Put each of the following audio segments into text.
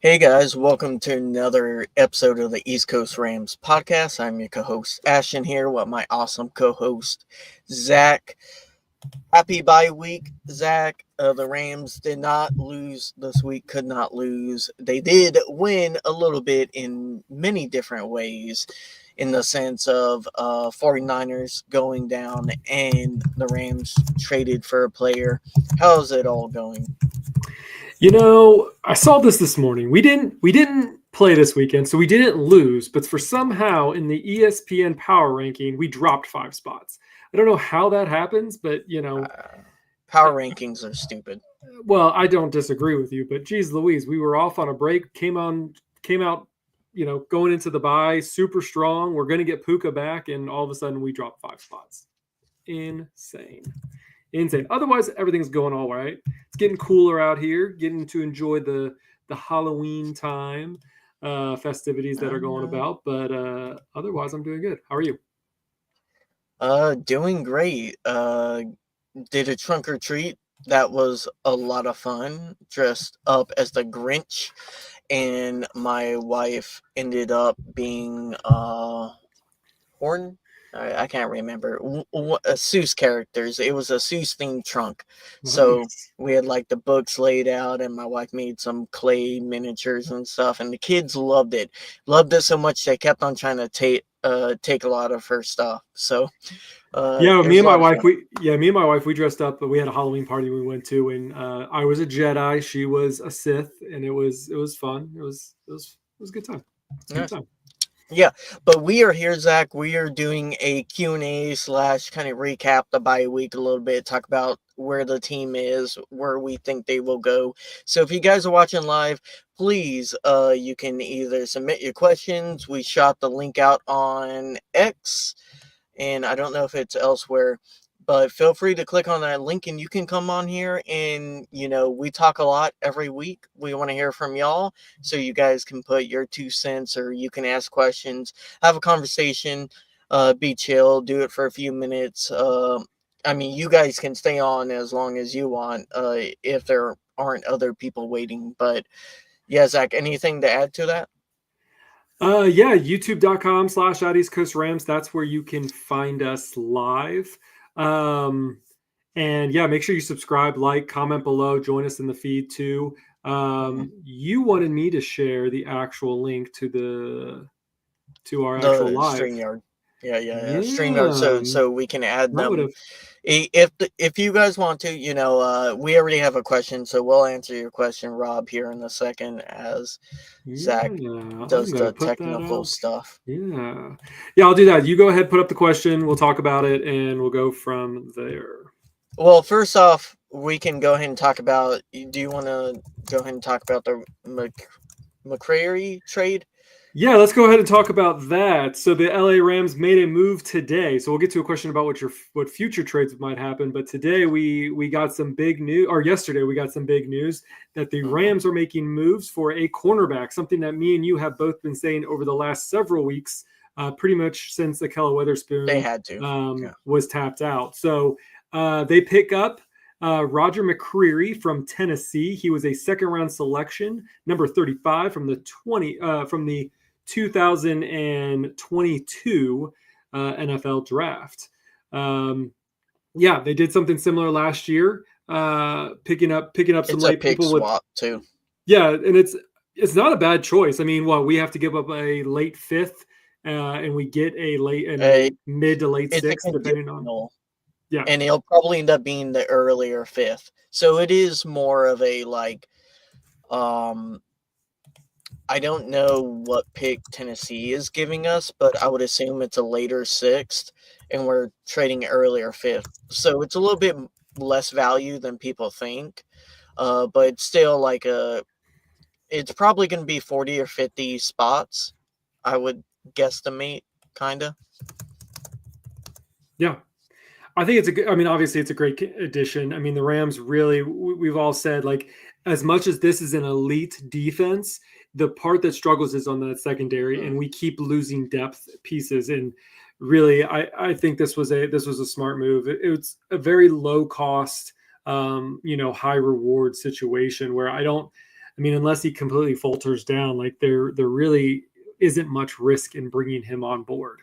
Hey guys, welcome to another episode of the East Coast Rams podcast. I'm your co-host Ashton here with my awesome co-host Zach. Happy bye week, Zach. The Rams did not lose this week, could not lose. They did win a little bit in many different ways, in the sense of 49ers going down and the Rams traded for a player. How's it all going? I saw this morning. We didn't play this weekend, so we didn't lose. But for somehow in the ESPN power ranking, we dropped 5 spots. I don't know how that happens, but Power rankings are stupid. well, I don't disagree with you. But geez, Louise, we were off on a break. Came out, going into the bye super strong. We're going to get Puka back, and all of a sudden we dropped 5 spots. Insane. Insane. Otherwise, everything's going all right. It's getting cooler out here, getting to enjoy the Halloween time festivities that are going about. But otherwise, I'm doing good. How are you? Doing great. Did a trunk or treat. That was a lot of fun. Dressed up as the Grinch, and my wife ended up being Horn. I can't remember. Seuss characters. It was a Seuss themed trunk. So Nice. we had like the books laid out, and my wife made some clay miniatures and stuff, and the kids loved it. Loved it so much they kept on trying to take a lot of her stuff. So Yeah, it was a lot of fun. me and my wife, we dressed up, but we had a Halloween party we went to, and I was a Jedi, she was a Sith, and it was fun. It was a good time. Good Nice. time. Yeah, but we are here, Zach. We are doing a Q&A slash kind of recap the bye week a little bit, talk about where the team is, where we think they will go. So if you guys are watching live, please, you can either submit your questions. We shot the link out on X, and I don't know if it's elsewhere, but feel free to click on that link and you can come on here. And we talk a lot every week. We want to hear from y'all, so you guys can put your 2 cents, or you can ask questions, have a conversation, be chill, do it for a few minutes. I mean, you guys can stay on as long as you want, if there aren't other people waiting. But yeah, Zach, anything to add to that? Yeah, youtube.com/at East Coast Rams. That's where you can find us live. Um, and yeah, make sure you subscribe, like, comment below, join us in the feed too. You wanted me to share the actual link to our The actual live. StreamYard. Yeah. StreamYard, Yeah, so we can add that would them. have. If you guys want to, we already have a question, so we'll answer your question, Rob, here in a second, as Zach Yeah, I'm does gonna the put that technical out. stuff. Yeah, I'll do that. You go ahead, put up the question. We'll talk about it, and we'll go from there. Well, first off, we can go ahead and talk about. Do you want to go ahead and talk about the McCrary trade? Yeah, let's go ahead and talk about that. So the LA Rams made a move today. So we'll get to a question about what future trades might happen. But today we got some big news, or yesterday we got some big news that the Rams are making moves for a cornerback, something that me and you have both been saying over the last several weeks, pretty much since Akella They Witherspoon had to. Yeah. was tapped out. So they pick up Roger McCreary from Tennessee. He was a second-round selection, number 35 from the 2022 NFL draft. Yeah, they did something similar last year, picking up some It's a late pick people with. swap too. Yeah, and it's not a bad choice. I mean, we have to give up a late fifth, and we get a late and Uh, a mid to late it's a sixth, depending on. conditional, Yeah, and it'll probably end up being the earlier fifth. So it is more of a like, I don't know what pick Tennessee is giving us, but I would assume it's a later sixth, and we're trading earlier fifth. So it's a little bit less value than people think, but it's still like it's probably going to be 40 or 50 spots, I would guesstimate, kind of. yeah. I think it's a good. I mean, obviously, it's a great addition. I mean, the Rams really. We've all said, like, as much as this is an elite defense, the part that struggles is on that secondary, and we keep losing depth pieces. And really, I think this was a smart move. It's a very low cost, high reward situation where I don't. I mean, unless he completely falters down, like there really isn't much risk in bringing him on board.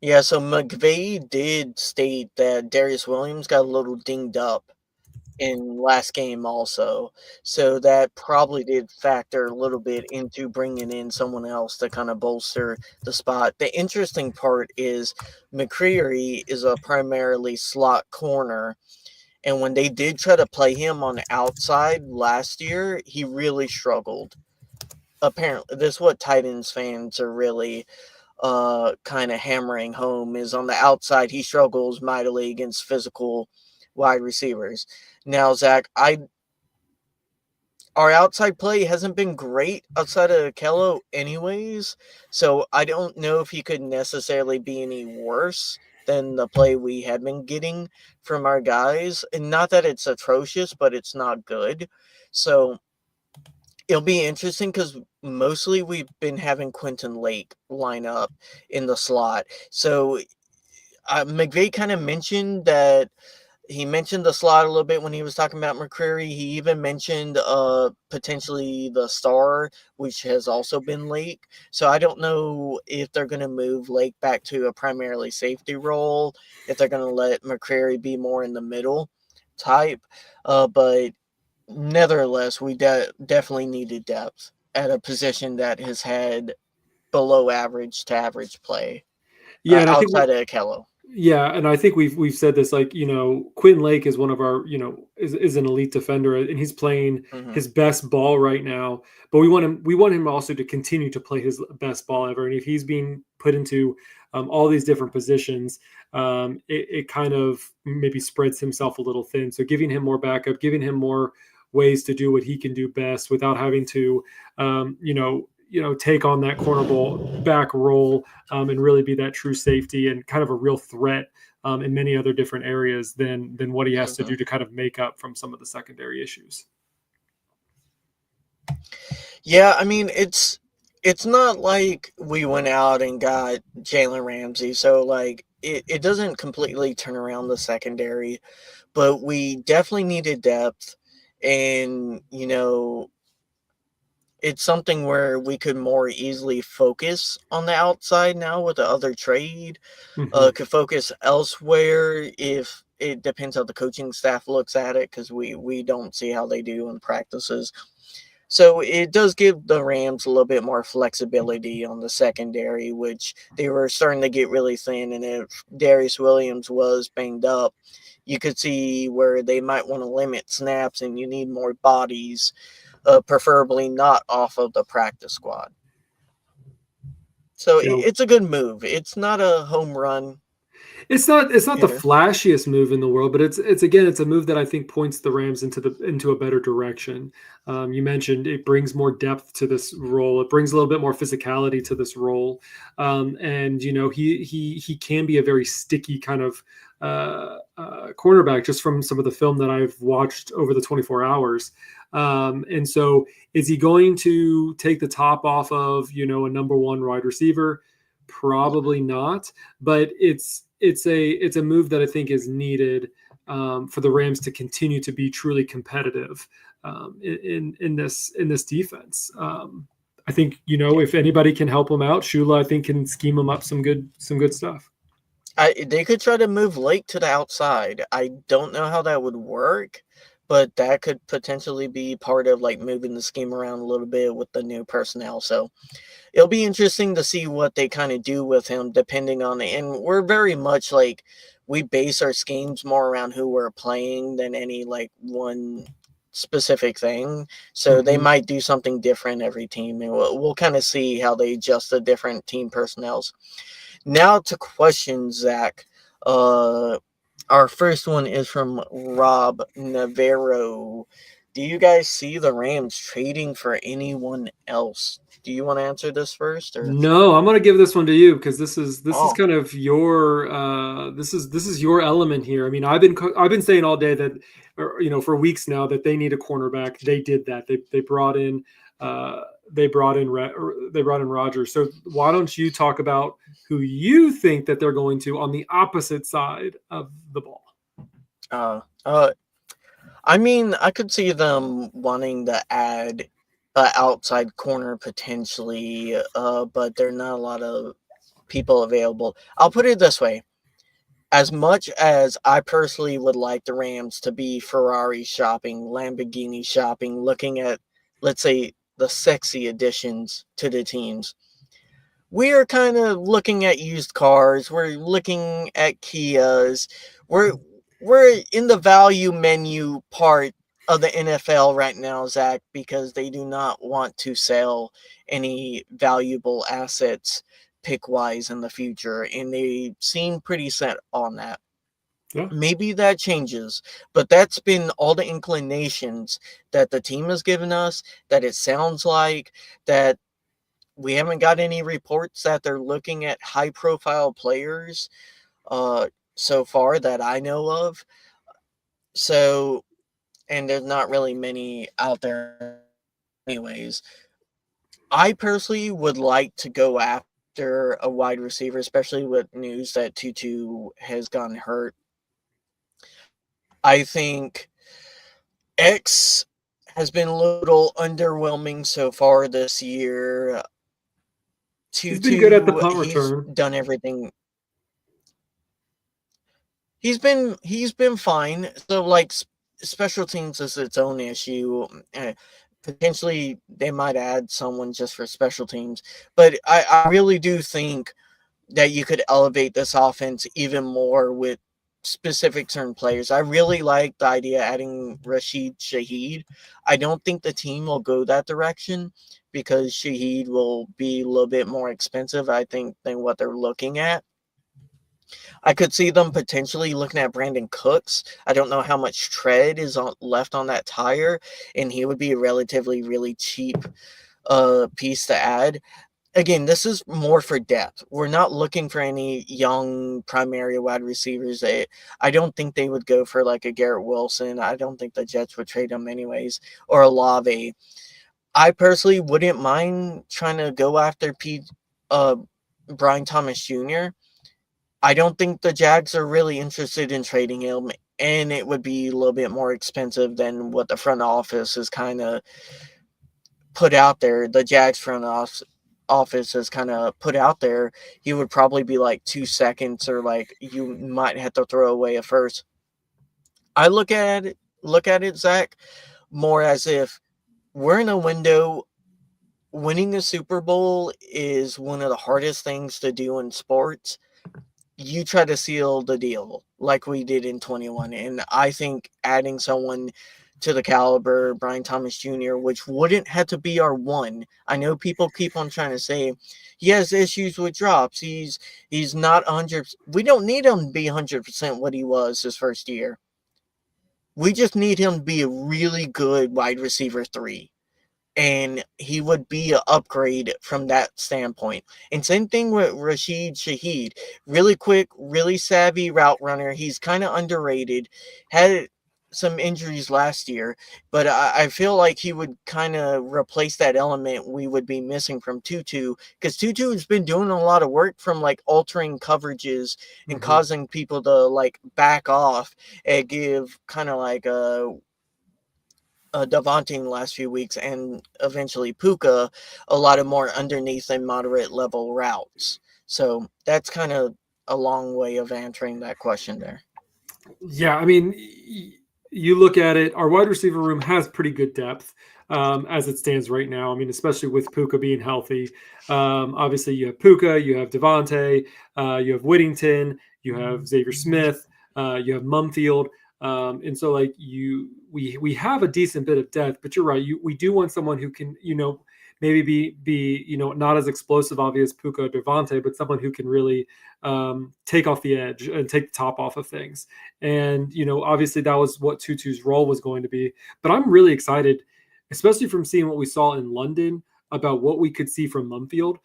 Yeah, so McVay did state that Darius Williams got a little dinged up in last game also. So that probably did factor a little bit into bringing in someone else to kind of bolster the spot. The interesting part is McCreary is a primarily slot corner. And when they did try to play him on the outside last year, he really struggled. Apparently, this is what Titans fans are really kind of hammering home is on the outside he struggles mightily against physical wide receivers. Now, Zach, our outside play hasn't been great outside of Kello anyways, so I don't know if he could necessarily be any worse than the play we had been getting from our guys. And not that it's atrocious, but it's not good. So it'll be interesting because mostly we've been having Quentin Lake line up in the slot. So McVay kind of mentioned that he mentioned the slot a little bit when he was talking about McCreary. He even mentioned potentially the star, which has also been Lake. So I don't know if they're going to move Lake back to a primarily safety role, if they're going to let McCreary be more in the middle type. But nevertheless, we definitely needed depth at a position that has had below average to average play Yeah, and I think outside of Kello. yeah, and I think we've said this, like, Quentin Lake is one of our, is an elite defender, and he's playing Hmm. his best ball right now. But we want him also to continue to play his best ball ever. And if he's being put into all these different positions, it kind of maybe spreads himself a little thin. So giving him more backup, giving him more ways to do what he can do best without having to, take on that corner ball back role, and really be that true safety and kind of a real threat in many other different areas than what he has to Hmm. do to kind of make up from some of the secondary issues. Yeah, I mean it's not like we went out and got Jalen Ramsey, so like it doesn't completely turn around the secondary, but we definitely needed depth, and it's something where we could more easily focus on the outside now with the other trade. Hmm. Could focus elsewhere if it depends how the coaching staff looks at it, because we don't see how they do in practices. So it does give the Rams a little bit more flexibility on the secondary, which they were starting to get really thin. And if Darius Williams was banged up, you could see where they might want to limit snaps and you need more bodies, preferably not off of the practice squad. So You know, it's a good move. It's not a home run it's not the hitter. flashiest move in the world, but it's a move that I think points the Rams into a better direction. You mentioned it brings more depth to this role. It brings a little bit more physicality to this role, and he can be a very sticky kind of cornerback just from some of the film that I've watched over the 24 hours. And so, is he going to take the top off of a number one wide receiver? Probably not, but it's a move that I think is needed for the Rams to continue to be truly competitive in this defense. I think if anybody can help them out, Shula I think can scheme them up some good stuff. They could try to move Lake to the outside. I don't know how that would work, but that could potentially be part of like moving the scheme around a little bit with the new personnel. So it'll be interesting to see what they kind of do with him depending on it. And we're very much like we base our schemes more around who we're playing than any like one specific thing. So they Mm-hmm. might do something different every team, and we'll kind of see how they adjust the different team personnels. Now to questions, Zach. Uh, our first one is from Rob Navarro. Do you guys see the Rams trading for anyone else? Do you want to answer this first, or? No, I'm gonna give this one to you because this is Oh, kind of your this is your element here. I mean, I've been saying all day that, or, for weeks now, that they need a cornerback. They did that. They brought in uh, they brought in Rogers. So why don't you talk about who you think that they're going to on the opposite side of the ball? uh, uh, I mean, I could see them wanting to add a outside corner potentially, but there are not a lot of people available. I'll put it this way. As much as I personally would like the Rams to be Ferrari shopping, Lamborghini shopping, looking at, let's say, the sexy additions to the teams, we are kind of looking at used cars. We're looking at Kias. We're we're in the value menu part of the NFL right now, Zach, because they do not want to sell any valuable assets pick wise in the future, and they seem pretty set on that. Yeah. Maybe that changes, but that's been all the inclinations that the team has given us. That it sounds like that we haven't got any reports that they're looking at high profile players uh so far that I know of. So, and there's not really many out there anyways. I personally would like to go after a wide receiver, especially with news that Tutu has gotten hurt. I think X has been a little underwhelming so far this year. He's been good at the Tutu, punt he's return. done everything. He's been fine. So like special teams is its own issue. Potentially they might add someone just for special teams, but I really do think that you could elevate this offense even more with specific certain players. I really like the idea of adding Rashid Shaheed. I don't think the team will go that direction because Shaheed will be a little bit more expensive, I think, than what they're looking at. I could see them potentially looking at Brandon Cooks. I don't know how much tread is left on that tire, and he would be a relatively really cheap piece to add. Again, this is more for depth. We're not looking for any young primary wide receivers. I don't think they would go for like a Garrett Wilson. I don't think the Jets would trade him anyways, or a Lave. I personally wouldn't mind trying to go after uh, Brian Thomas Jr. I don't think the Jags are really interested in trading him, and it would be a little bit more expensive than what the front office is kind of put out there. The Jags office has kind of put out there. He would probably be like 2 seconds, or like you might have to throw away a first. I look at it, Zach, more as if we're in a window. Winning the Super Bowl is one of the hardest things to do in sports. You try to seal the deal like we did in 21. And I think adding someone to the caliber, Brian Thomas Jr., which wouldn't have to be our one. I know people keep on trying to say he has issues with drops. He's not 100. We don't need him to be 100% what he was his first year. We just need him to be a really good wide receiver 3, and he would be an upgrade from that standpoint. And same thing with Rashid Shaheed. Really quick, really savvy route runner. He's kind of underrated. Had some injuries last year, but I feel like he would kind of replace that element we would be missing from Tutu, because Tutu has been doing a lot of work from like altering coverages and Mm-hmm. causing people to like back off and give kind of like Devontae in the last few weeks, and eventually Puka, a lot of more underneath and moderate level routes. So that's kind of a long way of answering that question there. Yeah, I mean, you look at it, our wide receiver room has pretty good depth as it stands right now. I mean, especially with Puka being healthy. Obviously, you have Puka, you have Devontae, you have Whittington, you have Xavier Smith, you have Mumfield. And so, like we have a decent bit of depth, but you're right. We do want someone who can, maybe be not as explosive, obvious Puka or Devontae, but someone who can really take off the edge and take the top off of things. And obviously that was what Tutu's role was going to be. But I'm really excited, especially from seeing what we saw in London, about what we could see from Mumfield.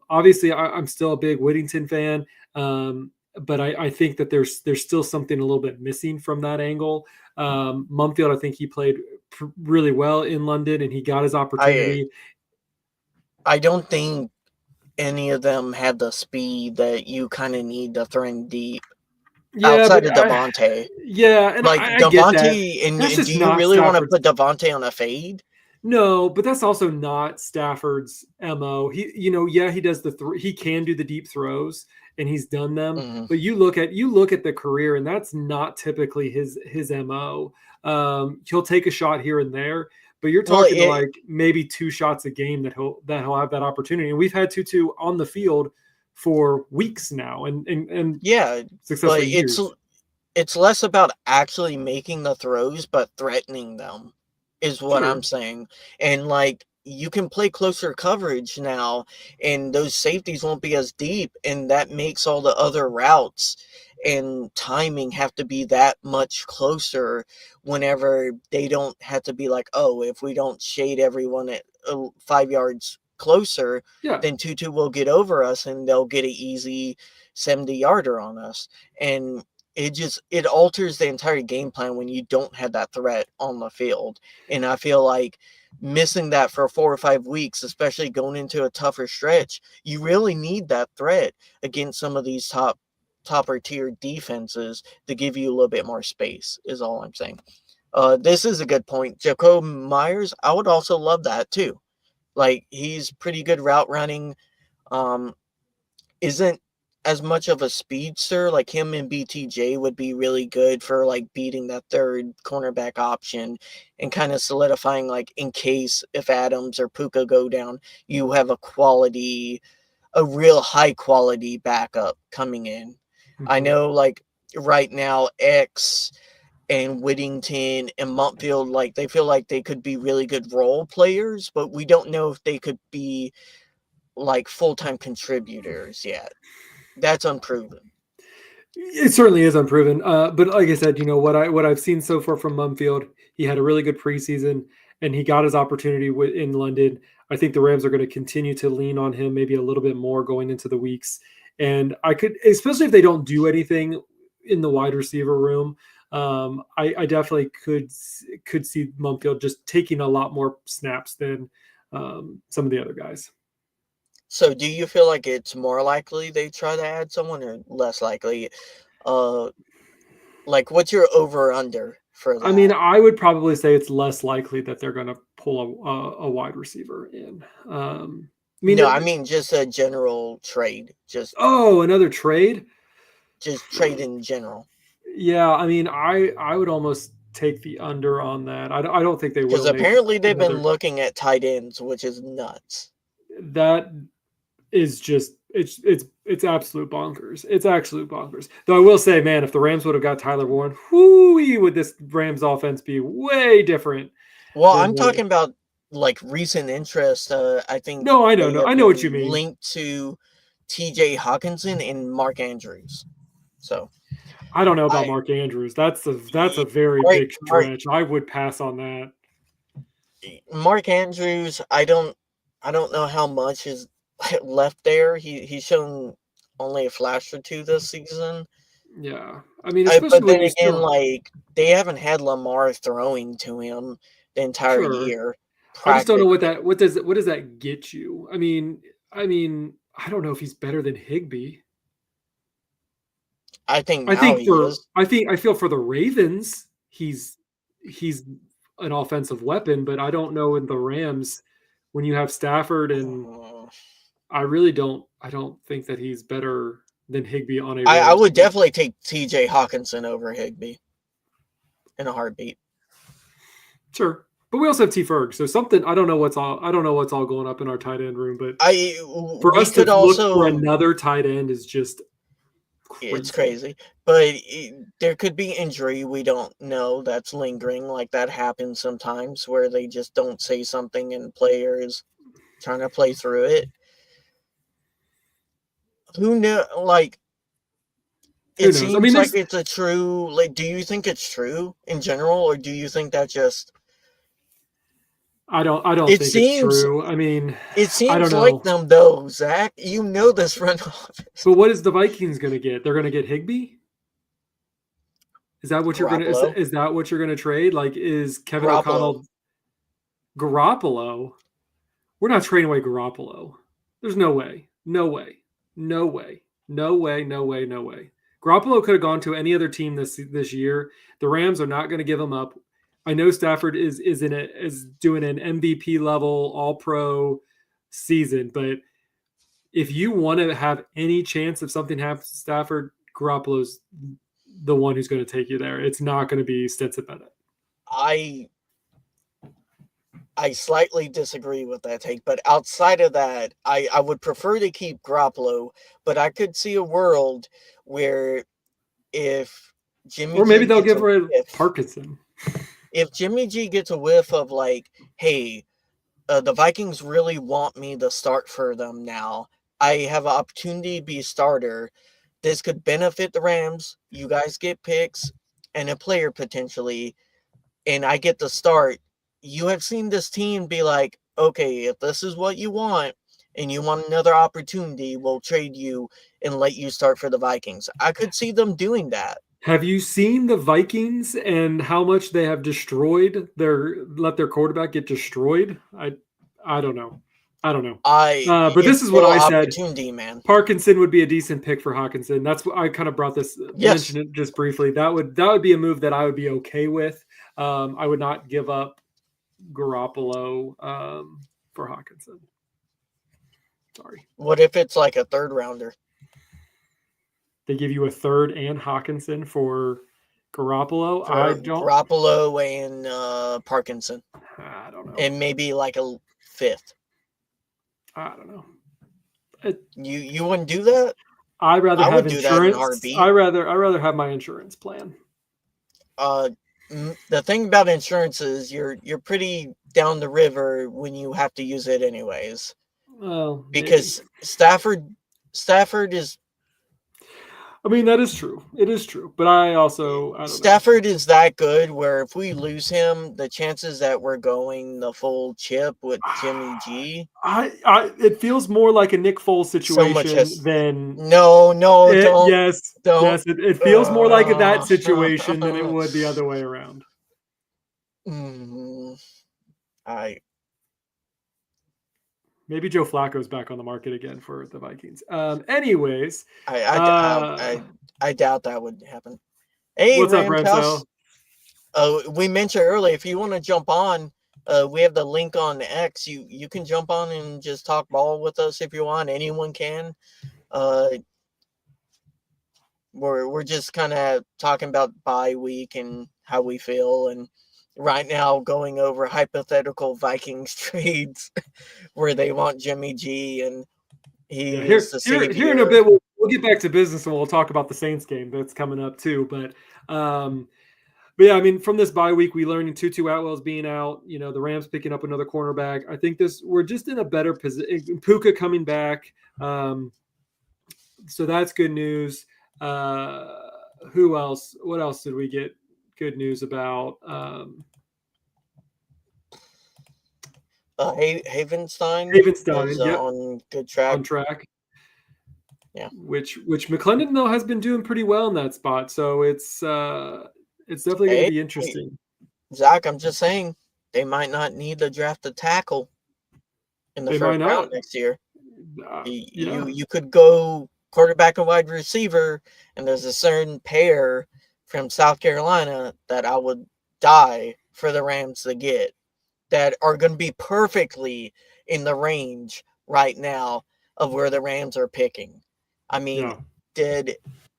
Obviously, I'm still a big Whittington fan. But I think that there's still something a little bit missing from that angle. Mumfield, I think he played really well in London, and he got his I opportunity. I don't think any of them had the speed that you kind of need to thread deep. Yeah, outside but of Devontae. Like I get that. Devontae, That's and do just you not really want to Stafford's. put Devontae on a fade? No, but that's also not Stafford's MO. He does he can do the deep throws and he's done them, Mhm. but you look at the career and that's not typically his MO. He'll take a shot here and there, but you're Well, talking like maybe 2 shots a game that he'll have that opportunity. And we've had Tutu on the field for weeks now and yeah, but successful years. it's less about actually making the throws, but threatening them, is what I'm Sure. saying. And like you can play closer coverage now, and those safeties won't be as deep, and that makes all the other routes and timing have to be that much closer whenever they don't have to be like, oh, if we don't shade everyone at 5 yards closer, Yeah. then Tutu will get over us and they'll get an easy 70-yarder on us. And it alters the entire game plan when you don't have that threat on the field. And I feel like missing that for 4 or 5 weeks, especially going into a tougher stretch, you really need that threat against some of these topper tier defenses to give you a little bit more space, is all I'm saying. This is a good point. Jacob Myers, I would also love that too. Like he's pretty good route running. Um, isn't as much of a speedster. Like him and BTJ would be really good for like beating that third cornerback option and kind of solidifying, like, in case if Adams or Puka go down, you have a real high quality backup coming in. I Mhm. know, like, right now, X and Whittington and Montfield, like, they feel like they could be really good role players, but we don't know if they could be like full-time contributors yet. That's unproven. It certainly is unproven. But like I said, what I've seen so far from Mumfield, he had a really good preseason, and he got his opportunity in London. I think the Rams are going to continue to lean on him maybe a little bit more going into the weeks. And I could, especially if they don't do anything in the wide receiver room, I definitely could see Mumfield just taking a lot more snaps than some of the other guys. So do you feel like it's more likely they try to add someone or less likely? Uh, like, what's your over under for I mean, that? I would probably say it's less likely that they're going to pull a wide receiver in. I mean, No, I mean just a general trade, another trade. just trade in general. Yeah, I mean, I would almost take the under on that. I don't think they Because will make apparently they've been another. looking at tight ends, which is nuts. That is just it's absolute bonkers. It's absolute bonkers. Though I will say, man, if the Rams would have got Tyler Warren, whoo, would this Rams offense be way different Well, than I'm what it. talking about like recent interest. I think No, I know, they no, have I know what you been mean. linked to TJ Hawkinson and Mark Andrews. So I don't know about I Mark Andrews. That's a very Mark, big Mark stretch. I would pass on that. Mark Andrews, I don't know how much is left there. He's shown only a flash or two this season. Yeah, I mean, But especially when then you again, still like, they haven't had Lamar throwing to him the entire sure. year, I just don't know practically. what does that get you? I mean, I don't know if he's better than Higby. I think I now think he for is. I feel for the Ravens, he's an offensive weapon, but I don't know in the Rams when you have Stafford and Uh, I don't think that he's better than Higby on a I Rams would team. definitely take TJ Hawkinson over Higby in a heartbeat. Sure. But we also have T Ferg. So something I don't know what's all going up in our tight end room, but I for we us to could look for also another tight end is just It's crazy. crazy, but there could be injury we don't know that's lingering. Like that happens sometimes where they just don't say something and players trying to play through it. Who know? Like, Who it knows? I seems mean, like there's it's a true. Like, do you think it's true in general, or do you think that just? I don't It think it's seems. true. I mean, It I don't seems like know. them though, Zach. You know this front office. But what is the Vikings going to get? They're going to get Higby? Is that what you're going to Garoppolo, is that what you're going to trade? Like is Kevin Garoppolo. O'Connell Garoppolo? We're not trading away Garoppolo. There's no way. No way. No way. No way. No way. No way. Garoppolo could have gone to any other team this year. The Rams are not going to give him up. I know Stafford is doing an MVP level All Pro season, but if you want to have any chance if something happens to Stafford, Garoppolo's the one who's going to take you there. It's not going to be Stetson Bennett. I slightly disagree with that take, but outside of that, I would prefer to keep Garoppolo, but I could see a world where if Jimmy Or maybe G they'll gets give a rid whiff, Parkinson. if Jimmy G gets a whiff of like, hey, the Vikings really want me to start for them now. I have an opportunity to be a starter. This could benefit the Rams. You guys get picks and a player potentially, and I get to start. You have seen this team be like, okay, if this is what you want and you want another opportunity, we'll trade you and let you start for the Vikings. I could see them doing that. Have you seen the Vikings and how much they have destroyed let their quarterback get destroyed? I don't know. I don't know. But this It's is what still I an said. opportunity, man. Parkinson would be a decent pick for Hawkinson. That's what I kind of brought this, Yes. mentioned it just briefly. That would be a move that I would be okay with. I would not give up Garoppolo for Hawkinson. Sorry. What if it's like a third rounder? They give you a third and Hawkinson for Garoppolo. For Garoppolo and Parkinson. I don't know. And maybe like a fifth. I don't know. You wouldn't do that? I'd rather have do that in a insurance. heartbeat. I rather have my insurance plan. The thing about insurance is you're pretty down the river when you have to use it anyways. Well, because maybe. Stafford is. I mean, that is true. It is true. But I don't Stafford is that good where if we lose him, the chances that we're going the full chip with Jimmy G. It feels more like a Nick Foles situation than. No, don't. Yes. Don't. Yes. It feels more like that situation than it would the other way around. Maybe Joe Flacco's back on the market again for the Vikings. Anyways, I doubt that would happen. Hey, what's up, Renzo? We mentioned earlier, if you want to jump on, we have the link on X. You can jump on and just talk ball with us if you want. Anyone can. We're just kind of talking about bye week and how we feel, and right now going over hypothetical Vikings trades where they want Jimmy G and he is the savior. Here in a bit, we'll get back to business and we'll talk about the Saints game that's coming up too. But yeah, I mean, from this bye week, we learned Tutu Atwell's being out. You know, the Rams picking up another cornerback. I think we're just in a better position. Puka coming back, so that's good news. Who else? What else did we get good news about? Havenstein is on good track. On track. Yeah. Which McClendon though has been doing pretty well in that spot, so it's definitely going to be interesting. Zach, I'm just saying they might not need to draft a tackle in the first round next year. You could go quarterback and wide receiver, and there's a certain pair from South Carolina that I would die for the Rams to get that are going to be perfectly in the range right now of where the Rams are picking. I mean, dead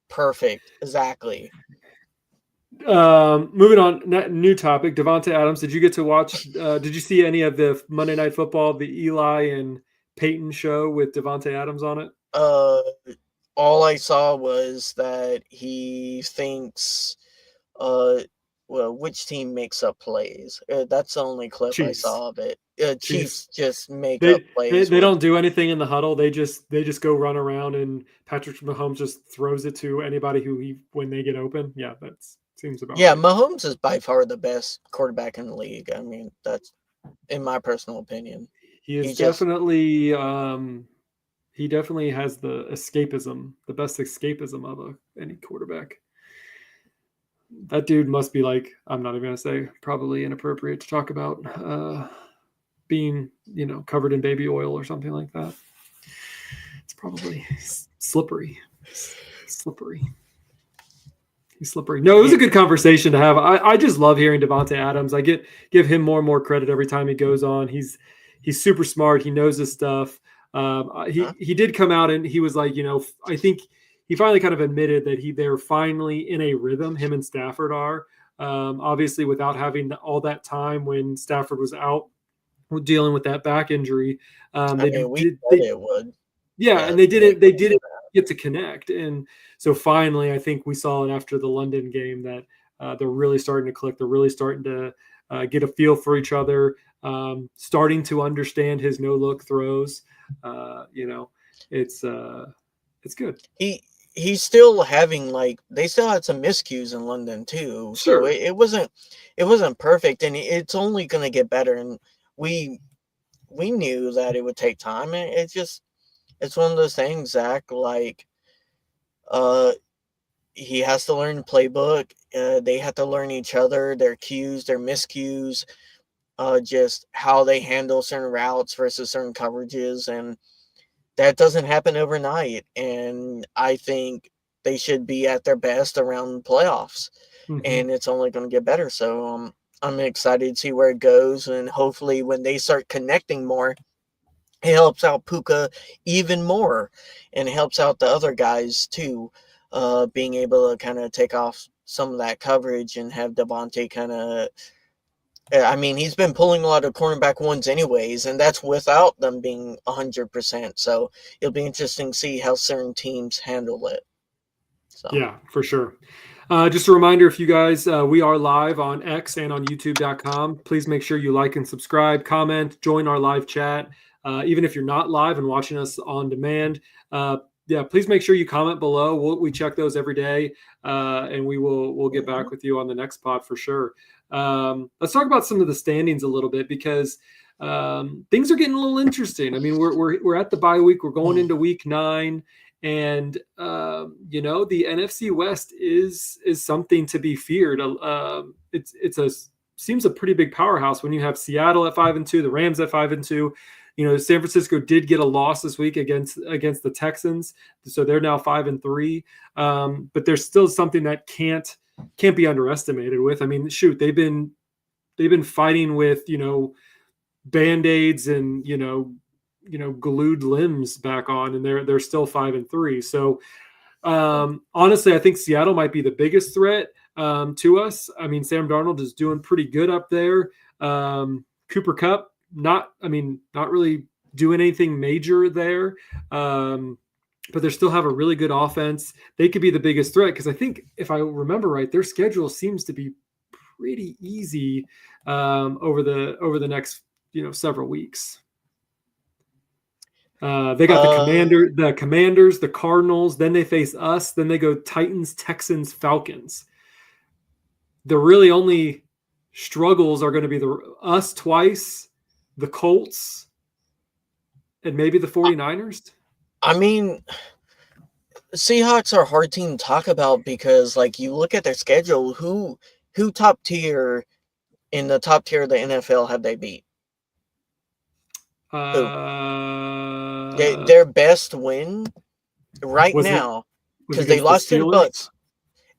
perfect. Exactly. Moving on, new topic. Davante Adams. Did you get to watch? Did you see any of the Monday Night Football, the Eli and Peyton show with Davante Adams on it? All I saw was that he thinks, which team makes up plays? That's the only clip I saw of it. Chiefs just make up plays. They don't do anything in the huddle. They just go run around, and Patrick Mahomes just throws it to anybody when they get open. Yeah, that seems about right. Mahomes is by far the best quarterback in the league. I mean, that's in my personal opinion. He definitely he definitely has the best escapism of any quarterback. That dude must be like, I'm not even going to say, probably inappropriate to talk about being, covered in baby oil or something like that. It's probably slippery. He's slippery. No, it was Yeah. a good conversation to have. I just love hearing Devonte Adams. I give him more and more credit every time he goes on. He's super smart. He knows his stuff. He did come out and he was like, I think he finally kind of admitted that they're finally in a rhythm. Him and Stafford are, obviously without having all that time when Stafford was out dealing with that back injury. I They mean, we did said it would. yeah, Yeah. and they didn't get to connect, and so finally, I think we saw it after the London game that they're really starting to click. They're really starting to get a feel for each other, starting to understand his no look throws. It's it's good. He's still having they still had some miscues in London too. So Sure. it wasn't perfect, and it's only gonna get better. And we we knew that it would take time. And it's one of those things, Zach. Uh, he has to learn the playbook. They have to learn each other, their cues, their miscues, just how they handle certain routes versus certain coverages, and that doesn't happen overnight. And I think they should be at their best around the playoffs, Hmm. and it's only going to get better. So I'm excited to see where it goes, and hopefully when they start connecting more, it helps out Puka even more, and it helps out the other guys too, being able to kind of take off some of that coverage and have Devontae kind of. I mean, he's been pulling a lot of cornerback ones anyways, and that's without them being 100%. So it'll be interesting to see how certain teams handle it. So, Yeah, for sure. Just a reminder, if you guys, we are live on X and on YouTube.com. Please make sure you like and subscribe, comment, join our live chat. Even if you're not live and watching us on demand, yeah, please make sure you comment below. We check those every day, and we'll get back with you on the next pod for sure. Let's talk about some of the standings a little bit because things are getting a little interesting. I mean, we're at the bye week. We're going into week 9. And the NFC West is something to be feared. It's a seems a pretty big powerhouse when you have Seattle at 5-2, the Rams at 5-2. San Francisco did get a loss this week against the Texans, so they're now 5-3. But there's still something that can't be underestimated with. I mean, shoot, they've been fighting with band-aids and glued limbs back on, and they're still 5-3. So honestly, I think Seattle might be the biggest threat to us. I mean, Sam Darnold is doing pretty good up there. Cooper Kupp, not really doing anything major there. But they still have a really good offense. They could be the biggest threat because I think, if I remember right, their schedule seems to be pretty easy over the next several weeks. They got the Commanders, the Cardinals. Then they face us. Then they go Titans, Texans, Falcons. The really only struggles are going to be us twice, the Colts, and maybe the 49ers. I mean, Seahawks are a hard team to talk about because, you look at their schedule, who top tier in the top tier of the NFL have they beat? Who? Their best win right Was it now, was it because they against the lost to the Bucks.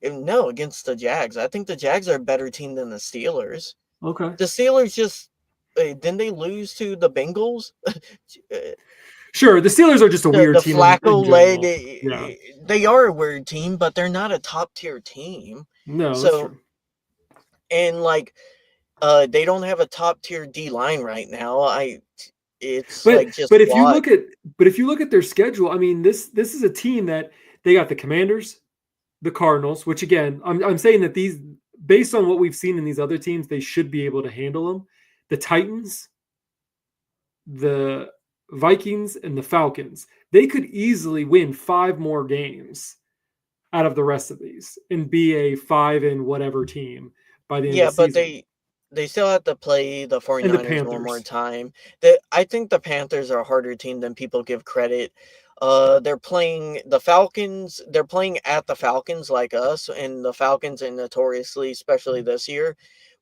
Steelers? No, against the Jags. I think the Jags are a better team than the Steelers. Okay. The Steelers just didn't they lose to the Bengals? Sure, the Steelers are just a The weird team in Flacco led. general. Yeah. They are a weird team, but they're not a top tier team. No, that's So, true. and they don't have a top tier D line right now. It's But just but if you what. look at their schedule, I mean, this is a team that they got the Commanders, the Cardinals, which again, I'm saying that these, based on what we've seen in these other teams, they should be able to handle them. The Titans, the Vikings, and the Falcons, they could easily win 5 more games out of the rest of these and be a 5 and whatever team by the end of Yeah, the but season. they still have to play the And the 49ers one more Panthers. time. I think the Panthers are a harder team than people give credit. They're playing the Falcons. They're playing at the Falcons like us, and the Falcons are notoriously, especially this year,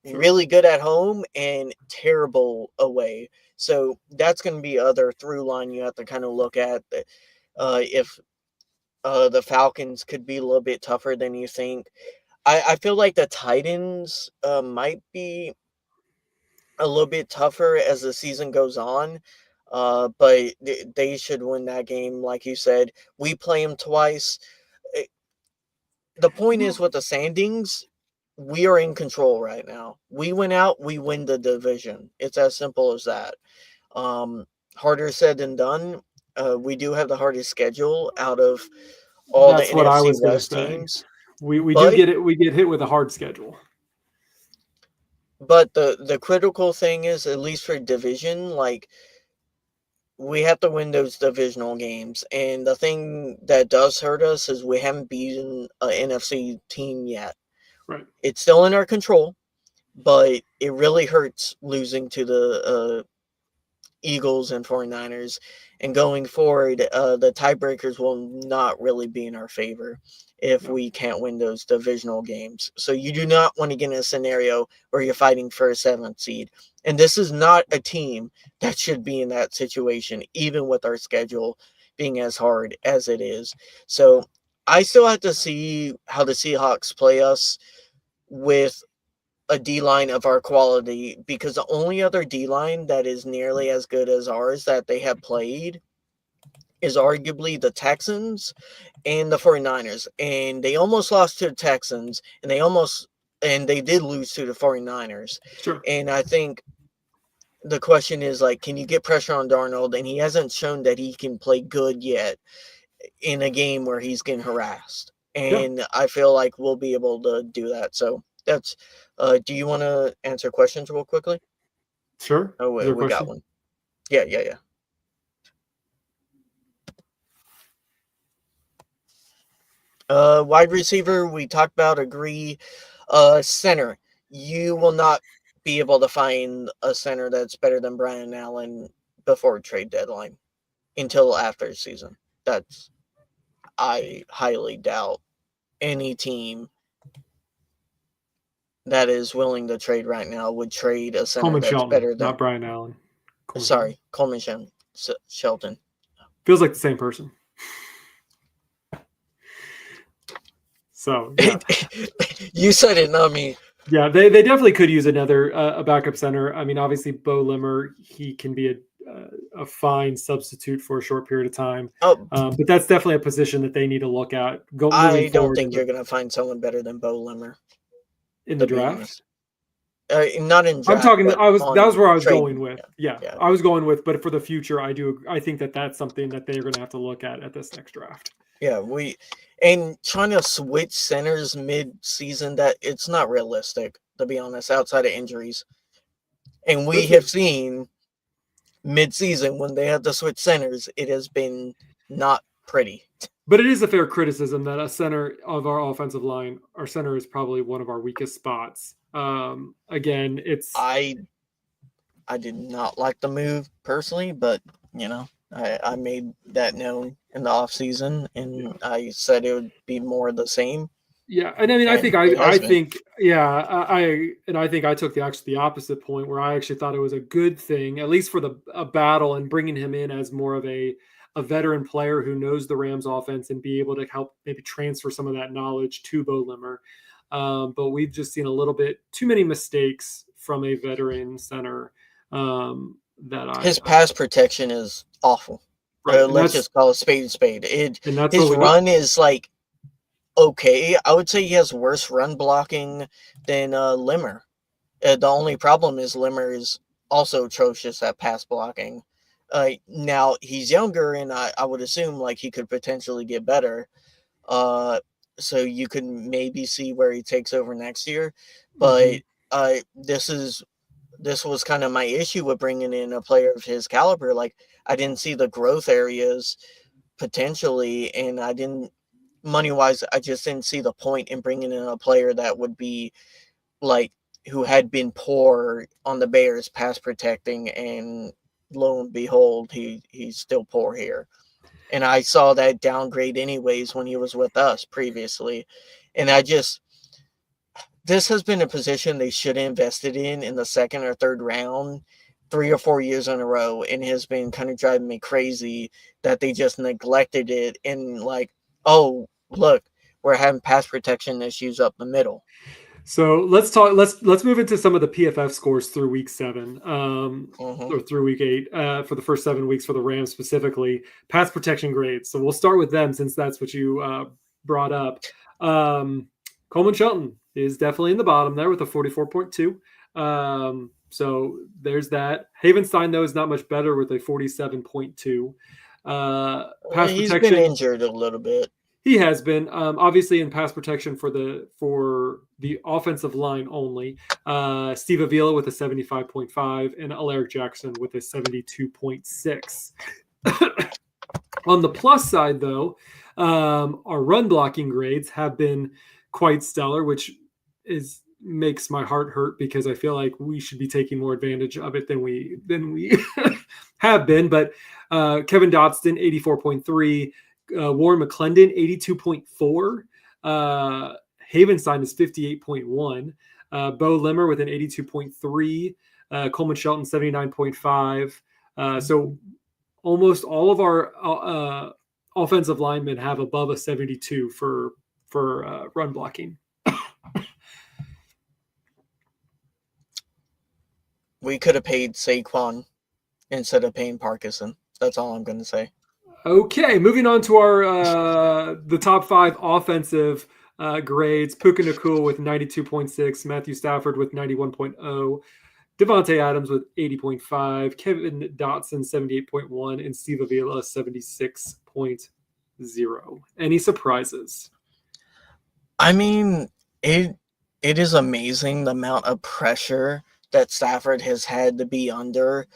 Sure. really good at home and terrible away. So that's going to be other through line you have to kind of look at. If the Falcons could be a little bit tougher than you think. I feel like the Titans might be a little bit tougher as the season goes on. But they should win that game, like you said. We play them twice. Eh, The point is with the standings, we are in control right now. We win out, we win the division. It's as simple as that. Um, Harder said than done. We do have the hardest schedule out of all the That's what I NFC was going to West say. teams. We do But get it. We get hit with a hard schedule. the critical thing is, at least for division, like we have to win those divisional games. And the thing that does hurt us is we haven't beaten an NFC team yet. Right. It's still in our control, but it really hurts losing to the Eagles and 49ers. And going forward, the tiebreakers will not really be in our favor if No. we can't win those divisional games. So you do not want to get in a scenario where you're fighting for a seventh seed. And this is not a team that should be in that situation, even with our schedule being as hard as it is. So I still have to see how the Seahawks play us with a D line of our quality, because the only other D line that is nearly as good as ours that they have played is arguably the Texans and the 49ers. And they almost lost to the Texans, and they did lose to the 49ers. Sure. And I think the question is, like, can you get pressure on Darnold? And he hasn't shown that he can play good yet in a game where he's getting harassed. Yeah. And I feel like we'll be able to do that. So that's do you want to answer questions real quickly? Sure. Oh, Is there a we got question? one. Yeah. Wide receiver, we talked about, agree. Center, you will not be able to find a center that's better than Brian Allen before trade deadline until after the season. That's, I highly doubt any team that is willing to trade right now would trade a center Coleman that's Shelton, better than, not Brian Allen. Coleman Shelton. Feels like the same person. So yeah, You said it, not me. yeah, they definitely could use another a backup center. I mean, obviously Bo Limmer, he can be a fine substitute for a short period of time, Oh, but that's definitely a position that they need to look at moving I don't forward think you're going to find someone better than Bo Limmer, in the to be draft. honest. Not in I'm draft, talking. but That was on where I was going trading. with. Yeah, Yeah. I was going with. But for the future, I think that that's something that they're going to have to look at this next draft. Yeah, and trying to switch centers mid-season, that it's not realistic, to be honest, outside of injuries. And we have seen mid-season when they have to switch centers, it has been not pretty. But it is a fair criticism that a center of our offensive line, our center is probably one of our weakest spots. Again, it's I did not like the move personally, but I made that known in the off season, and I said it would be more of the same. yeah, and I mean, And it has been. I think I took the opposite point where I actually thought it was a good thing, at least for a battle, and bringing him in as more of a veteran player who knows the Rams offense and be able to help maybe transfer some of that knowledge to Bo Limmer. But we've just seen a little bit too many mistakes from a veteran center. His pass protection is awful. Right, Let's just call it spade a spade. His run is like okay. I would say he has worse run blocking than Limmer. The only problem is Limmer is also atrocious at pass blocking. Now he's younger, and I would assume like he could potentially get better. So you could maybe see where he takes over next year. But this was kind of my issue with bringing in a player of his caliber. Like, I didn't see the growth areas potentially, and I didn't, money wise, I just didn't see the point in bringing in a player that would be like who had been poor on the Bears pass protecting, and lo and behold, he's still poor here. And I saw that downgrade anyways when he was with us previously. And this has been a position they should have invested in the second or third round 3 or 4 years in a row, and has been kind of driving me crazy that they just neglected it. And like, oh, look, we're having pass protection issues up the middle. So let's talk. Let's move into some of the PFF scores through week 7, Mm-hmm. or through week 8, for the first 7 weeks for the Rams specifically. Pass protection grades. So we'll start with them since that's what you brought up. Coleman Shelton is definitely in the bottom there with a 44.2. So there's that. Havenstein though is not much better with a 47.2. Pass He's been protection. injured a little bit. He has been, obviously in pass protection for the offensive line only. Steve Avila with a 75.5 and Alaric Jackson with a 72.6. On the plus side, though, our run blocking grades have been quite stellar, which makes my heart hurt because I feel like we should be taking more advantage of it than we have been. But Kevin Dotson 84.3. Warren McClendon, 82.4. Havenstein is 58.1. Bo Limmer with an 82.3. Coleman Shelton, 79.5. So almost all of our offensive linemen have above a 72 for run blocking. We could have paid Saquon instead of paying Parkinson. That's all I'm going to say. Okay, moving on to our the top 5 offensive grades. Puka Nacua with 92.6, Matthew Stafford with 91.0, Devontae Adams with 80.5, Kevin Dotson 78.1, and Steve Avila 76.0. Any surprises? I mean, it is amazing the amount of pressure that Stafford has had to be under,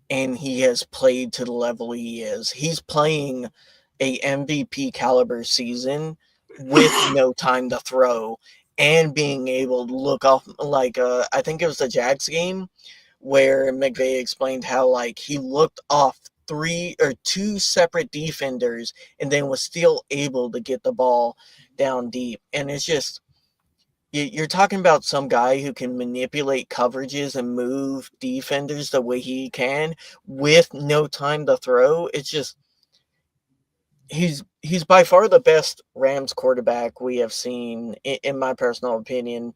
and he has played to the level he is. He's playing a MVP caliber season with no time to throw and being able to look off like I think it was the Jags game where McVay explained how like he looked off 2 separate defenders and then was still able to get the ball down deep. And it's just you're talking about some guy who can manipulate coverages and move defenders the way he can with no time to throw. It's just he's by far the best Rams quarterback we have seen in my personal opinion,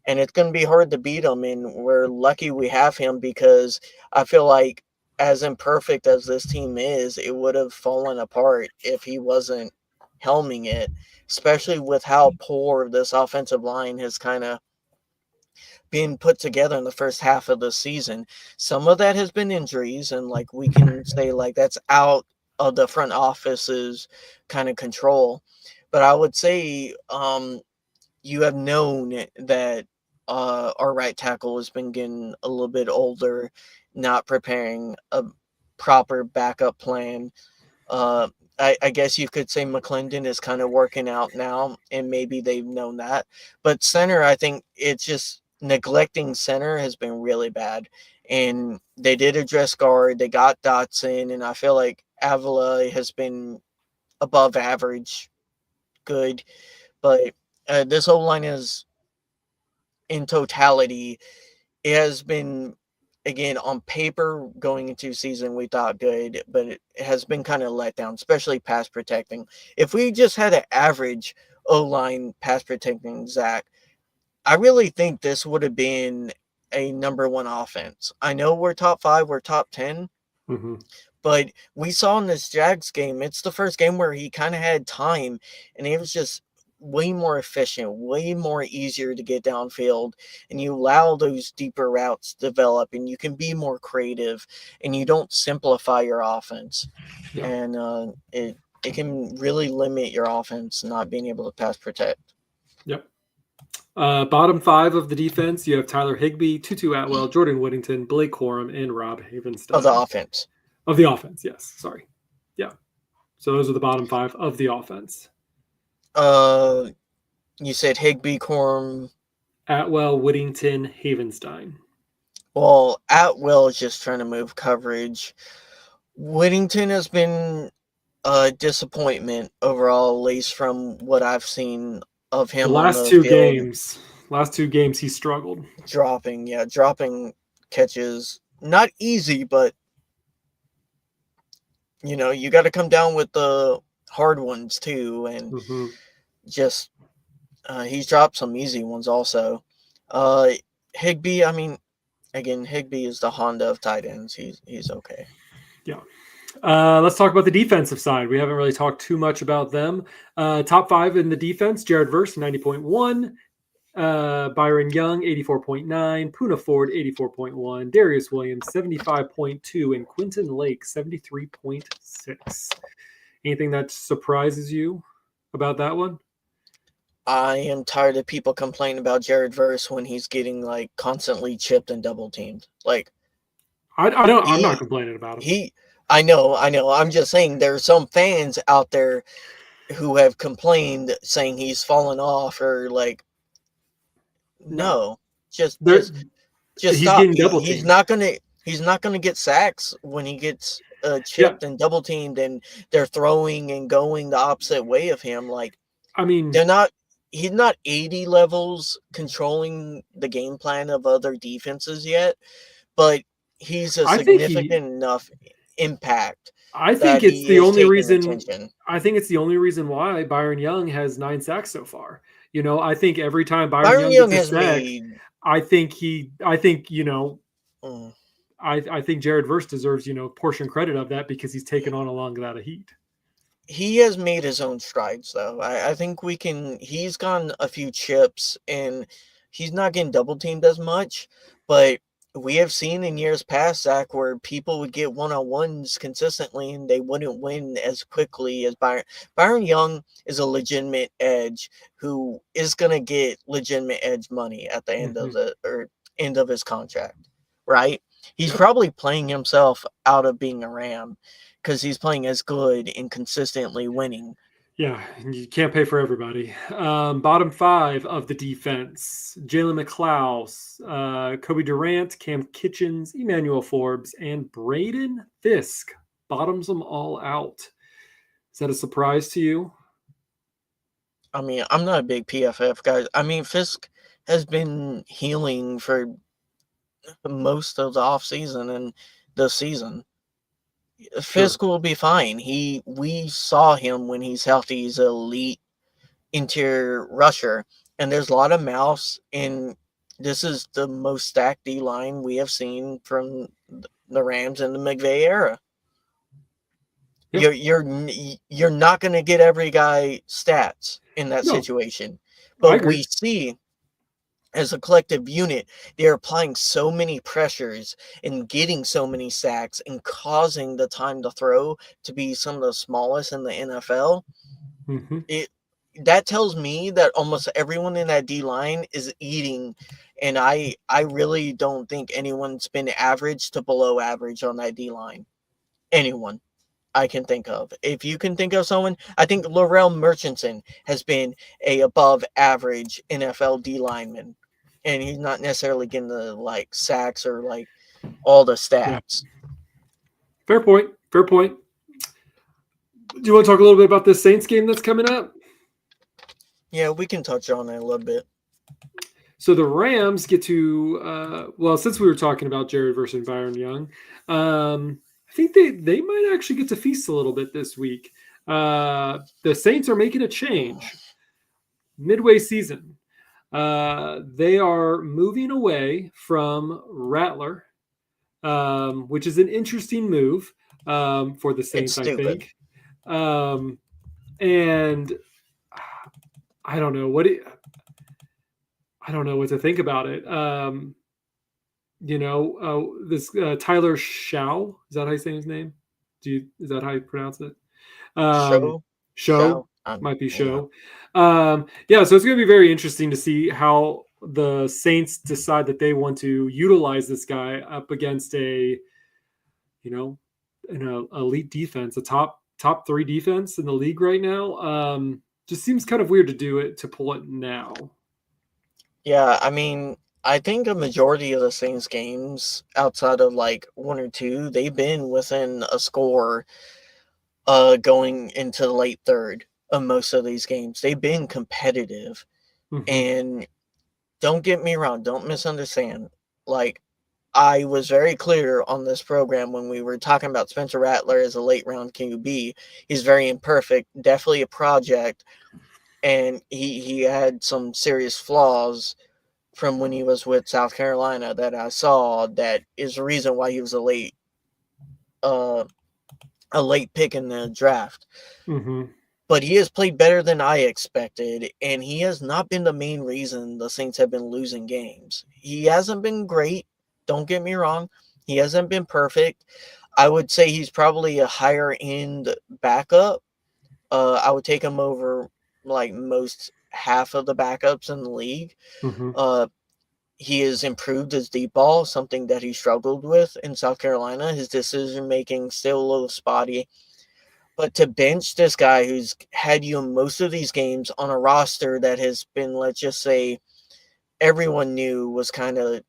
and it's going to be hard to beat him. And we're lucky we have him because I feel like as imperfect as this team is, it would have fallen apart if he wasn't helming it, especially with how poor this offensive line has kind of been put together in the first half of the season. Some of that has been injuries, and like we can say like that's out of the front office's kind of control. But I would say you have known that our right tackle has been getting a little bit older, not preparing a proper backup plan. I guess you could say McClendon is kind of working out now, and maybe they've known that. But center, I think it's just neglecting center has been really bad. And they did address guard. They got Dotson, and I feel like Avila has been above average good. But this whole line is, in totality, it has been, again, on paper going into season we thought good, but it has been kind of let down, especially pass protecting. If we just had an average O-line pass protecting Zach, I really think this would have been a number 1 offense. I know we're top 5, we're top 10, Mm-hmm. but we saw in this Jags game, it's the first game where he kind of had time, and he was just way more efficient, way more easier to get downfield, and you allow those deeper routes to develop, and you can be more creative, and you don't simplify your offense. Yeah. And it can really limit your offense not being able to pass protect. Yep. Bottom 5 of the defense, you have Tyler Higbee, Tutu Atwell, Jordan Whittington, Blake Corum, and Rob Havenstein. Of the offense. Of the offense, yes. Sorry. Yeah. So those are the bottom 5 of the offense. You said Higbee, Corum, Atwell, Whittington, Havenstein. Well, Atwell is just trying to move coverage. Whittington has been a disappointment overall, at least from what I've seen of him The on last the 2 field. games. Last 2 games he struggled. Dropping catches. Not easy, but you got to come down with the hard ones too. And just he's dropped some easy ones also. Uh, Higby, I mean, again, Higby is the Honda of tight ends. He's okay. Yeah. Let's talk about the defensive side. We haven't really talked too much about them. Top 5 in the defense: Jared Verse, 90.1. Byron Young, 84.9. Puna Ford, 84.1. Darius Williams, 75.2. And Quentin Lake, 73.6. Anything that surprises you about that one? I am tired of people complaining about Jared Verse when he's getting like constantly chipped and double teamed. Like I don't. I'm not he complaining about him. he I know, I know. I'm just saying there are some fans out there who have complained saying he's fallen off or like No, no. Just there. just He's stop. getting double He's teamed. not gonna get sacks when he gets Yeah, chipped and double teamed and they're throwing and going the opposite way of him. Like I mean, they're not he's not 80 levels controlling the game plan of other defenses yet, but he's a I think he. significant enough impact I think that it's he the is only taking reason. attention. I think it's the only reason why Byron Young has 9 sacks so far. I think every time Byron Byron Young gets Young a has sack, made I think he. I think mm, I think Jared Verse deserves portion credit of that because he's taken on a lot of heat. he has made his own strides though. I think he's gotten a few chips and he's not getting double teamed as much, but we have seen in years past, Zach, where people would get one-on-ones consistently and they wouldn't win as quickly as Byron. Byron Young is a legitimate edge who is gonna get legitimate edge money at the end Mm-hmm. of end of his contract, right? He's Yep. probably playing himself out of being a Ram because he's playing as good and consistently winning. Yeah, you can't pay for everybody. Bottom 5 of the defense: Jalen McLeod, Kobe Durant, Cam Kitchens, Emmanuel Forbes, and Braden Fisk. Bottoms them all out. Is that a surprise to you? I mean, I'm not a big PFF guy. I mean, Fisk has been healing for most of the offseason and the season. Sure. Fisk will be fine. We saw him when he's healthy. He's an elite interior rusher, and there's a lot of mouths. And this is the most stacked D line we have seen from the Rams in the McVay era. Yep. You're not going to get every guy stats in that No, situation, I but agree. we see as a collective unit, they're applying so many pressures and getting so many sacks and causing the time to throw to be some of the smallest in the NFL. Hmm. It that tells me that almost everyone in that D line is eating, and I really don't think anyone's been average to below average on that D line. Anyone I can think of. If you can think of someone, I think Laurel Murchison has been a above average NFL D lineman, and he's not necessarily getting the like sacks or like all the Yeah. stats. Fair point. Fair point. Do you want to talk a little bit about this Saints game that's coming up? Yeah, we can touch on it a little bit. So the Rams get to well, since we were talking about Jared versus Byron Young, I think they might actually get to feast a little bit this week. The Saints are making a change midway season. They are moving away from Rattler, which is an interesting move for the It's Saints, I stupid. think. And I don't know I don't know what to think about it. This Tyler Shaw, is that how you say his name? Is that how you pronounce it? Um, Show, Show show. might be Yeah, Show. Yeah, so it's going to be very interesting to see how the Saints decide that they want to utilize this guy up against you know, an elite defense, a top 3 defense in the league right now. Just seems kind of weird to pull it now. yeah. I mean, I think a majority of the Saints games, outside of like one or two, they've been within a score going into the late third of most of these games. They've been competitive. Hmm. And don't get me wrong, don't misunderstand. Like, I was very clear on this program when we were talking about Spencer Rattler as a late round QB. He's very imperfect, definitely a project. and he had some serious flaws from when he was with South Carolina that I saw that is the reason why he was uh a late pick in the draft. Mm-hmm. But he has played better than I expected, and he has not been the main reason the Saints have been losing games. He hasn't been great, don't get me wrong. He hasn't been perfect. I would say he's probably a higher end backup. I would take him over like most half of the backups in the league. Mm-hmm. Uh, he has improved his deep ball, something that he struggled with in South Carolina. His decision making still a little spotty. But to bench this guy who's had you in most of these games on a roster that has been, let's just say, everyone knew was kind of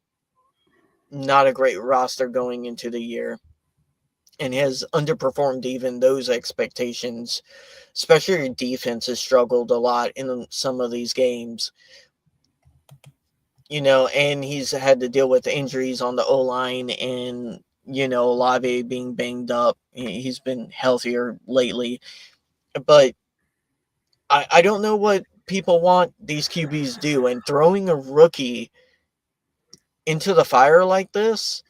not a great roster going into the year and has underperformed even those expectations, especially your defense has struggled a lot in some of these games. And he's had to deal with injuries on the O line and, Olave being banged up. He's been healthier lately. But I don't know what people want these QBs do. And throwing a rookie into the fire like this,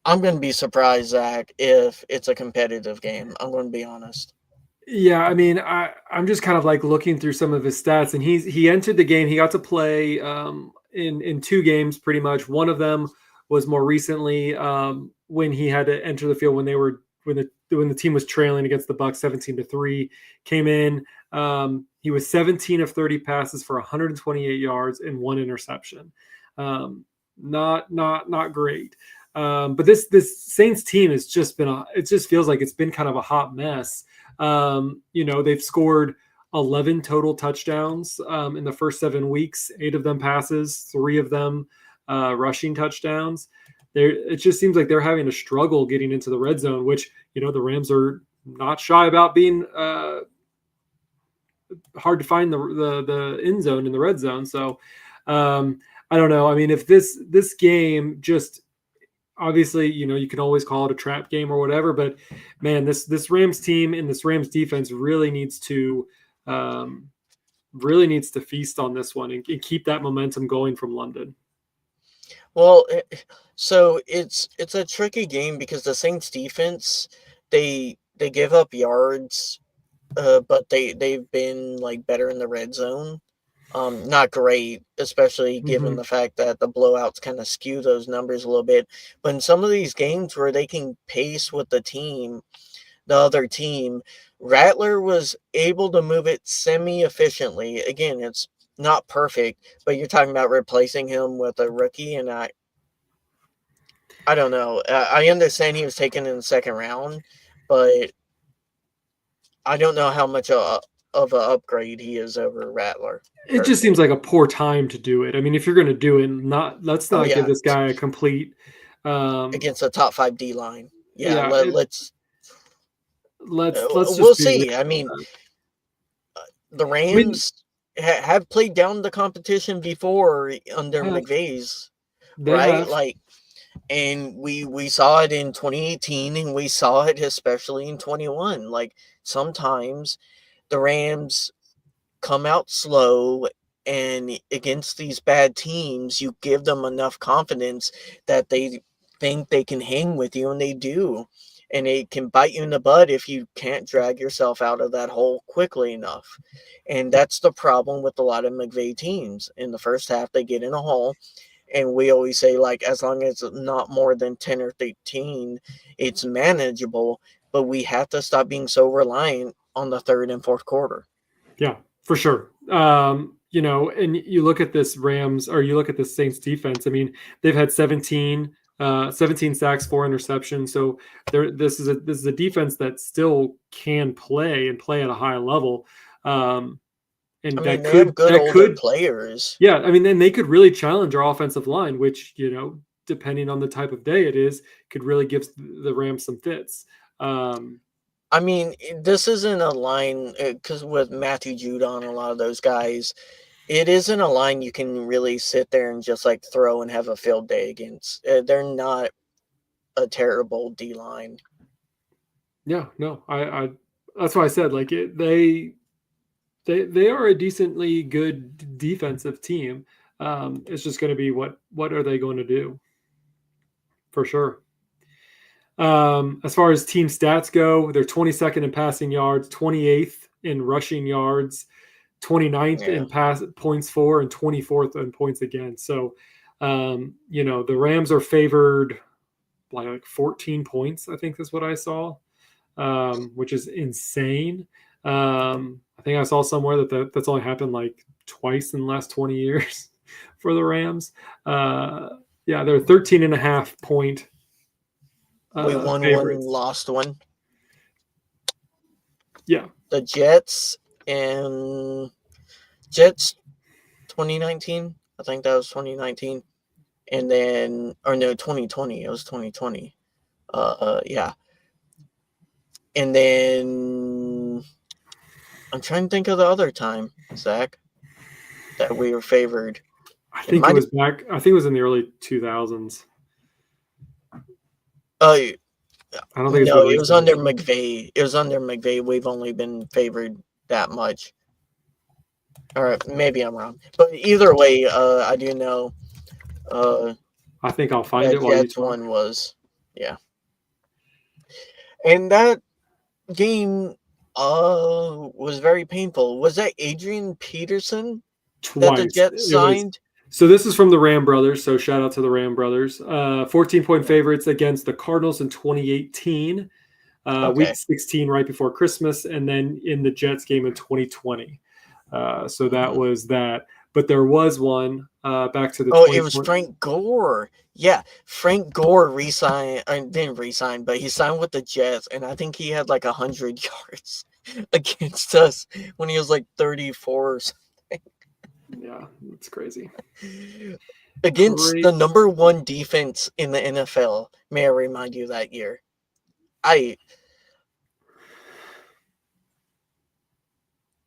I'm going to be surprised, Zach, if it's a competitive game. I'm going to be honest. Yeah, I mean, I'm just kind of like looking through some of his stats, and he entered the game. He got to play in two games, pretty much. One of them was more recently when he had to enter the field when the team was trailing against the Bucs 17-3. Came in, he was 17 of 30 passes for 128 yards and one interception. Not great. But this Saints team has just been it just feels like it's been kind of a hot mess. They've scored 11 total touchdowns in the first 7 weeks, 8 of them passes, 3 of them rushing touchdowns. It just seems like they're having a struggle getting into the red zone, which, the Rams are not shy about being hard to find the end zone in the red zone. So I don't know. I mean, if this game just obviously, you can always call it a trap game or whatever, but man, this Rams team and this Rams defense really needs to feast on this one and keep that momentum going from London. Well, so it's a tricky game because the Saints defense, they give up yards, but they've been like better in the red zone. Not great, especially given Mm-hmm. the fact that the blowouts kind of skew those numbers a little bit. But in some of these games where they can pace with the other team, Rattler was able to move it semi-efficiently. Again, it's not perfect, but you're talking about replacing him with a rookie, and I don't know. I understand he was taken in the second round, but I don't know how much of a upgrade he is over Rattler It just seems personally. like a poor time to do it. I mean, if you're going to do it, let's Oh not give yeah, this guy a complete. Um, against a top five D line. Yeah, yeah, let's let's we'll just be real see. I mean, about that. the I mean, Rams have played down the competition before under have McVay's, they right? have Like, and we saw it in 2018, and we saw it especially in 21. Like sometimes the Rams come out slow, and against these bad teams you give them enough confidence that they think they can hang with you, and they do, and it can bite you in the butt if you can't drag yourself out of that hole quickly enough. And that's the problem with a lot of McVay teams. In the first half they get in a hole, and we always say, like, as long as it's not more than 10 or 13, it's manageable. But we have to stop being so reliant on the third and fourth quarter. Yeah, for sure. And you look at this Rams or you look at the Saints defense. I mean, they've had 17 sacks, 4 interceptions. So this is a defense that still can play and play at a high level. Um, I and mean, they have good that older could, players. yeah. I mean, then they could really challenge our offensive line, which, depending on the type of day it is, could really give the Rams some fits. Um, I mean, this isn't a line because with Matthew Judon and a lot of those guys, it isn't a line you can really sit there and just like throw and have a field day against. They're not a terrible D line. yeah, no, I that's why I said like They are a decently good defensive team. It's just going to be what are they going to do, for sure. As far as team stats go, they're 22nd in passing yards, 28th in rushing yards, 29th in pass points for, and 24th in points against. So, the Rams are favored by like 14 points, I think is what I saw, which is insane. I think I saw somewhere that's only happened like twice in the last 20 years for the Rams. They're 13 and a half point we won favorites. one, lost one. Yeah. The Jets and Jets 2019. I think that was 2019. And then, or no, 2020. It was 2020. Yeah. And then I'm trying to think of the other time, Zach, that we were favored. I think it was back. I think it was in the early 2000s. I don't think no, it was under McVay. It was under McVay. We've only been favored that much. Or maybe I'm wrong. But either way, I do know. I think I'll find it while you talk. One was, yeah. And that game was very painful. Was that Adrian Peterson Twice. That the Jets signed? So this is from the Ram brothers. So shout out to the Ram brothers. 14-point favorites against the Cardinals in 2018, week 16, right before Christmas, and then in the Jets game in 2020. So that was that. But there was one back to the. Oh, it was Frank Gore. Yeah, Frank Gore didn't resign, but he signed with the Jets, and I think he had like 100 yards against us when he was like 34 or something. Yeah, that's crazy. Against the number one defense in the NFL, may I remind you that year. The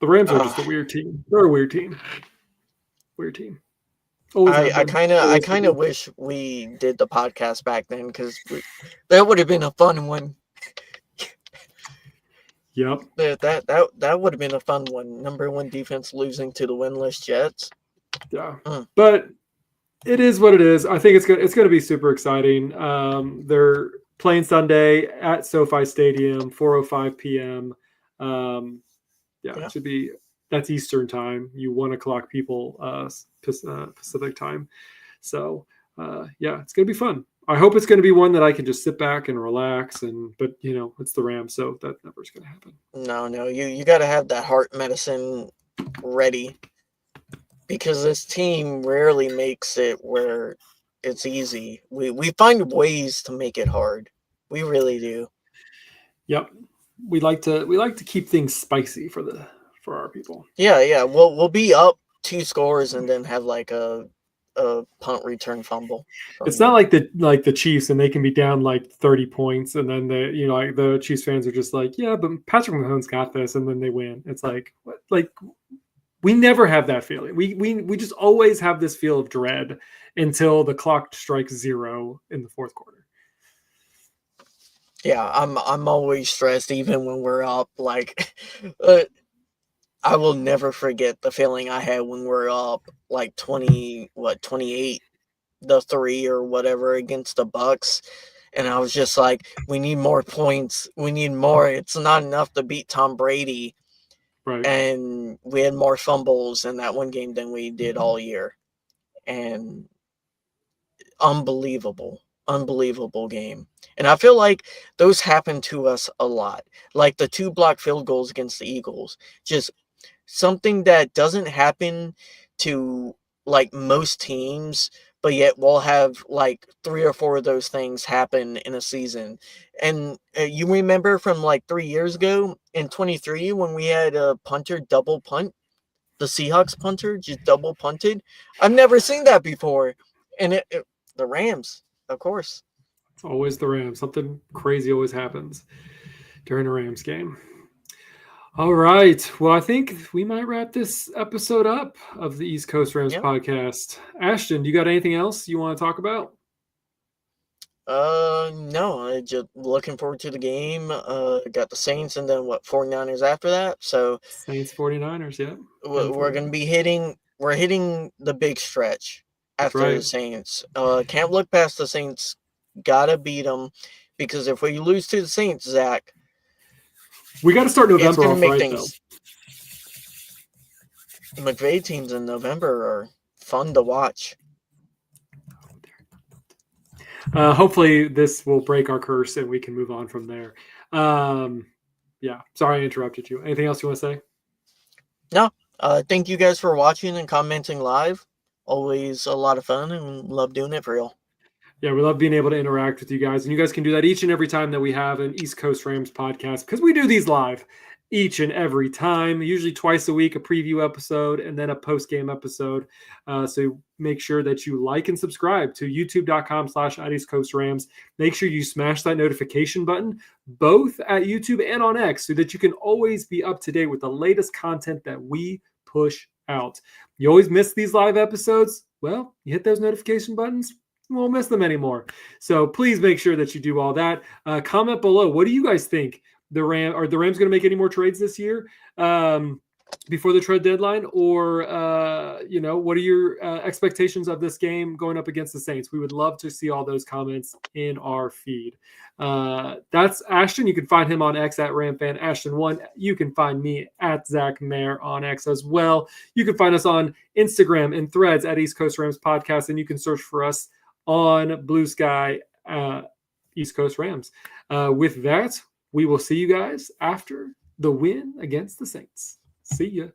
Rams are just a weird team. They're a weird team. Weird team. I kind of wish we did the podcast back then, because that would have been a fun one. Yep. That would have been a fun one. Number one defense losing to the winless Jets. Yeah. But it is what it is. I think it's going to be super exciting. They're playing Sunday at SoFi Stadium, 4:05 p.m. It should be. That's Eastern time. You 1:00 people Pacific time. So it's gonna be fun. I hope it's gonna be one that I can just sit back and relax. But it's the Rams, so that never's gonna happen. No, you got to have that heart medicine ready, because this team rarely makes it where it's easy. We find ways to make it hard. We really do. Yep. We like to keep things spicy for our people. Yeah. We'll be up 2 scores and then have like a punt return fumble. It's not like the Chiefs, and they can be down like 30 points, and then the Chiefs fans are just like, yeah, but Patrick Mahomes got this, and then they win. It's like, what? Like, we never have that feeling. We just always have this feel of dread until the clock strikes 0 in the fourth quarter. Yeah, I'm always stressed even when we're up. Like, I will never forget the feeling I had when we're up like 28-3 or whatever against the Bucks. And I was just like, we need more points. We need more. It's not enough to beat Tom Brady. Right. And we had more fumbles in that one game than we did all year. And unbelievable game. And I feel like those happen to us a lot. Like the 2 blocked field goals against the Eagles. Just something that doesn't happen to like most teams, but yet we'll have like 3 or 4 of those things happen in a season. And you remember from like 3 years ago in 23 when we had a punter double punt, the Seahawks punter just double punted. I've never seen that before. And the Rams, of course. It's always the Rams. Something crazy always happens during a Rams game. All right. Well, I think we might wrap this episode up of the East Coast Rams podcast. Ashton, you got anything else you want to talk about? No, I just looking forward to the game. Got the Saints and then what, 49ers after that. So Saints 49ers, yeah. we're gonna be hitting the big stretch That's after the right. Saints. Can't look past the Saints. Gotta beat them because if we lose to the Saints, Zach, We got to start it's November gonna off make right, though. things. McVay teams in November are fun to watch. Hopefully, this will break our curse and we can move on from there. Yeah, sorry I interrupted you. Anything else you want to say? No, thank you guys for watching and commenting live. Always a lot of fun and love doing it for y'all. Yeah, we love being able to interact with you guys. And you guys can do that each and every time that we have an East Coast Rams podcast because we do these live each and every time, usually twice a week, a preview episode and then a post-game episode. So make sure that you like and subscribe to youtube.com/@EastCoastRams. Make sure you smash that notification button, both at YouTube and on X, so that you can always be up to date with the latest content that we push out. You always miss these live episodes? Well, you hit those notification buttons, you won't miss them anymore. So please make sure that you do all that. Comment below. What do you guys think? Are the Rams going to make any more trades this year before the trade deadline? Or, what are your expectations of this game going up against the Saints? We would love to see all those comments in our feed. That's Ashton. You can find him on X at RamFan Ashton1. You can find me at Zach Mayer on X as well. You can find us on Instagram and Threads at East Coast Rams Podcast, and you can search for us on Blue Sky, East Coast Rams. With that, we will see you guys after the win against the Saints. See ya.